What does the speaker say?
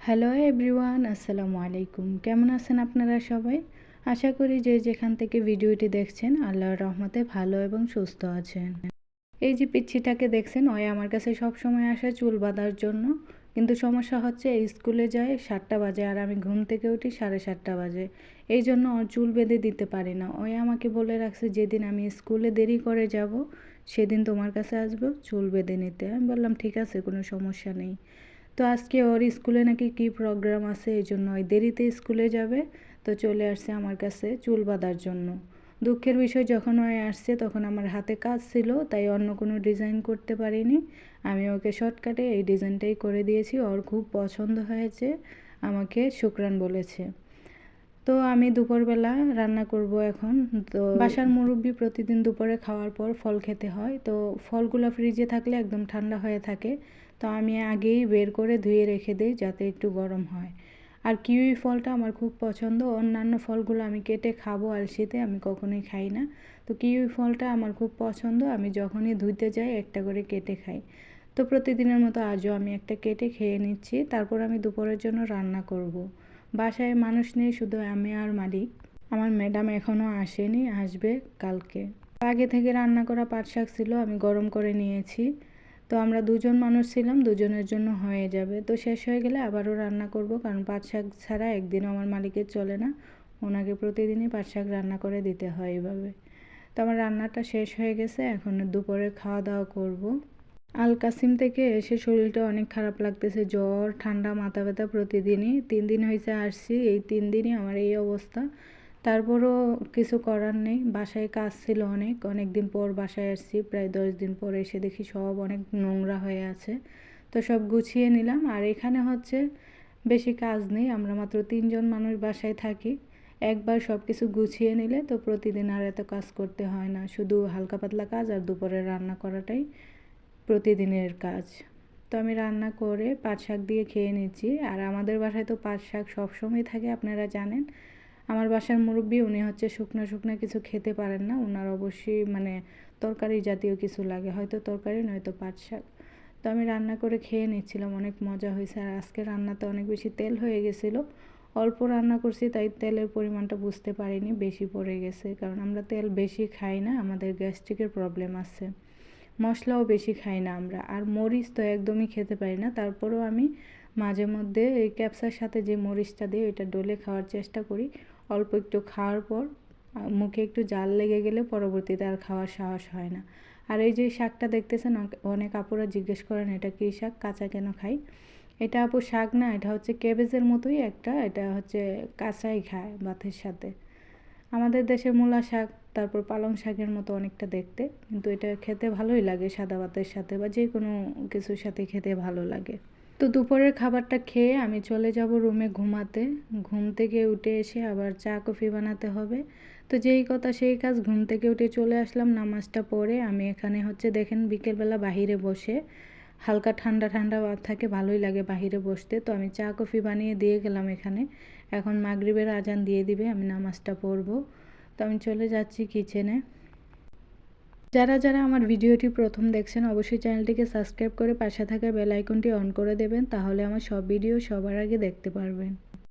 Hello everyone, আসসালামু আলাইকুম। কেমন আছেন আপনারা সবাই? আশা করি যে যেখান থেকে ভিডিওটি দেখছেন আল্লাহর রহমতে ভালো এবং সুস্থ আছেন। এই যে পিচ্ছিটাকে দেখছেন, ওই আমার কাছে সব সময় আসে চুল বাঁধার জন্য। কিন্তু সমস্যা হচ্ছে এই স্কুলে যায় 7টা বাজে আর আমি ঘুম থেকে উঠি 7:30 বাজে। এই জন্য ওর চুল বেঁধে দিতে পারি না। ওই আমাকে বলে রাখছে যেদিন আমি স্কুলে দেরি করে যাব সেদিন তোমার কাছে আসবো চুল বেঁধে নিতে। আমি বললাম ঠিক আছে, কোনো সমস্যা নেই। তো আজকে ওর স্কুলে নাকি কী প্রোগ্রাম আছে, এই জন্য ওই দেরিতে স্কুলে যাবে। তো চলে আসছে আমার কাছে চুল বাঁধার জন্য। দুঃখের বিষয়, যখন ও আসছে তখন আমার হাতে কাজ ছিল, তাই অন্য কোনো ডিজাইন করতে পারিনি। আমি ওকে শর্টকাটে এই ডিজাইনটাই করে দিয়েছি। ওর খুব পছন্দ হয়েছে, আমাকে শুকরান বলেছে। তো আমি দুপুরবেলা রান্না করব এখন। তো বাসার মুরব্বি প্রতিদিন দুপুরে খাওয়ার পর ফল খেতে হয়, তো ফলগুলো ফ্রিজে থাকলে একদম ঠান্ডা হয়ে থাকে। তো আমি আগেই বের করে ধুয়ে রেখে দিই যাতে একটু গরম হয়। আর কিউই ফলটা আমার খুব পছন্দ। অন্যান্য ফলগুলো আমি কেটে খাবো আলসিতে, আমি কখনোই খাই না। তো কিউই ফলটা আমার খুব পছন্দ, আমি যখনই ধুইতে যাই একটা করে কেটে খাই। তো প্রতিদিনের মতো আজও আমি একটা কেটে খেয়ে নিচ্ছি। তারপর আমি দুপুরের জন্য রান্না করব। বাসায় মানুষ নেই, শুধু আমি আর মালিক। আমার ম্যাডাম এখনও আসেনি, আসবে কালকে। আগে থেকে রান্না করা পাট শাক ছিল, আমি গরম করে নিয়েছি। তো আমরা দুজন মানুষ ছিলাম, দুজনের জন্য হয়ে যাবে। তো শেষ হয়ে গেলে আবারও রান্না করব, কারণ পাট শাক ছাড়া একদিনও আমার মালিকের চলে না। ওনাকে প্রতিদিনই পাট শাক রান্না করে দিতে হয় এইভাবে। তো আমার রান্নাটা শেষ হয়ে গেছে, এখন দুপুরে খাওয়া দাওয়া করব। আল কাসিম থেকে এসে শরীরটা অনেক খারাপ লাগতেছে, জ্বর, ঠান্ডা, মাথা ব্যথা প্রতিদিনই। 3 দিন হয়েছে আসছি, এই 3 দিনই আমার এই অবস্থা। তারপরও কিছু করার নেই, বাসায় কাজ ছিল অনেক অনেক দিন পর বাসায় আসছি, প্রায় 10 দিন পর এসে দেখি সব অনেক নোংরা হয়ে আছে। তো সব গুছিয়ে নিলাম। আর এখানে হচ্ছে বেশি কাজ নেই, আমরা মাত্র 3জন মানুষ বাসায় থাকি। একবার সব কিছু গুছিয়ে নিলে তো প্রতিদিন আর এত কাজ করতে হয় না, শুধু হালকা পাতলা কাজ আর দুপুরে রান্না করাটাই প্রতিদিনের কাজ। তো আমি রান্না করে পাট শাক দিয়ে খেয়ে নিচ্ছি। আর আমাদের বাসায় তো পাট শাক সবসময় থাকে, আপনারা জানেন। আমার বাসার মুরব্বি, উনি হচ্ছে শুকনো শুকনো কিছু খেতে পারেন না, ওনার অবশ্যই মানে তরকারি জাতীয় কিছু লাগে, হয়তো তরকারি নয়তো পাট শাক। তো আমি রান্না করে খেয়ে নিচ্ছিলাম, অনেক মজা হয়েছে। আর আজকে রান্নাতে অনেক বেশি তেল হয়ে গেছিলো। অল্প রান্না করছি, তাই তেলের পরিমাণটা বুঝতে পারিনি, বেশি পড়ে গেছে। কারণ আমরা তেল বেশি খাই না, আমাদের গ্যাস্ট্রিকের প্রবলেম আছে। মশলাও বেশি খাই না আমরা, আর মরিচ তো একদমই খেতে পারি না। তারপরেও আমি মাঝে মধ্যে এই ক্যাপসার সাথে যে মরিচটা দিই ওইটা ডলে খাওয়ার চেষ্টা করি। অল্প একটু খাওয়ার পর মুখে একটু জাল লেগে গেলে পরবর্তীতে আর খাওয়ার সাহস হয় না। আর এই যে শাকটা দেখতেছেন, অনেক আপুরা জিজ্ঞেস করেন এটা কী শাক, কাঁচা কেন খাই। এটা আপু শাক না, এটা হচ্ছে ক্যাবেজের মতোই একটা, এটা হচ্ছে কাঁচাই খায় ভাতের সাথে। আমাদের দেশের মূলা শাক, তারপর পালং শাকের মতো অনেকটা দেখতে, কিন্তু এটা খেতে ভালোই লাগে সাদা ভাতের সাথে বা যে কোনো কিছুর সাথে খেতে ভালো লাগে। তো দুপুরের খাবারটা খেয়ে আমি চলে যাব রুমে ঘুমাতে। ঘুম থেকে উঠে এসে আবার চা কফি বানাতে হবে। তো যেই কথা সেই কাজ, ঘুম থেকে উঠে চলে আসলাম, নামাজটা পড়ে আমি এখানে হচ্ছে দেখেন বিকেলবেলা বাহিরে বসে হালকা ঠান্ডা ঠান্ডা থাকে, ভালোই লাগে বাহিরে বসতে। তো আমি চা কফি বানিয়ে দিয়ে গেলাম এখানে। এখন মাগরিবের আজান দিয়ে দিবে, আমি নামাজটা পড়বো। তো আমি চলে যাচ্ছি কিচেনে। যারা যারা আমার ভিডিওটি প্রথম দেখছেন অবশ্যই চ্যানেলটিকে সাবস্ক্রাইব করে পাশে থাকা বেল আইকনটি অন করে দেবেন, তাহলে আমার সব ভিডিও সবার আগে দেখতে পারবেন।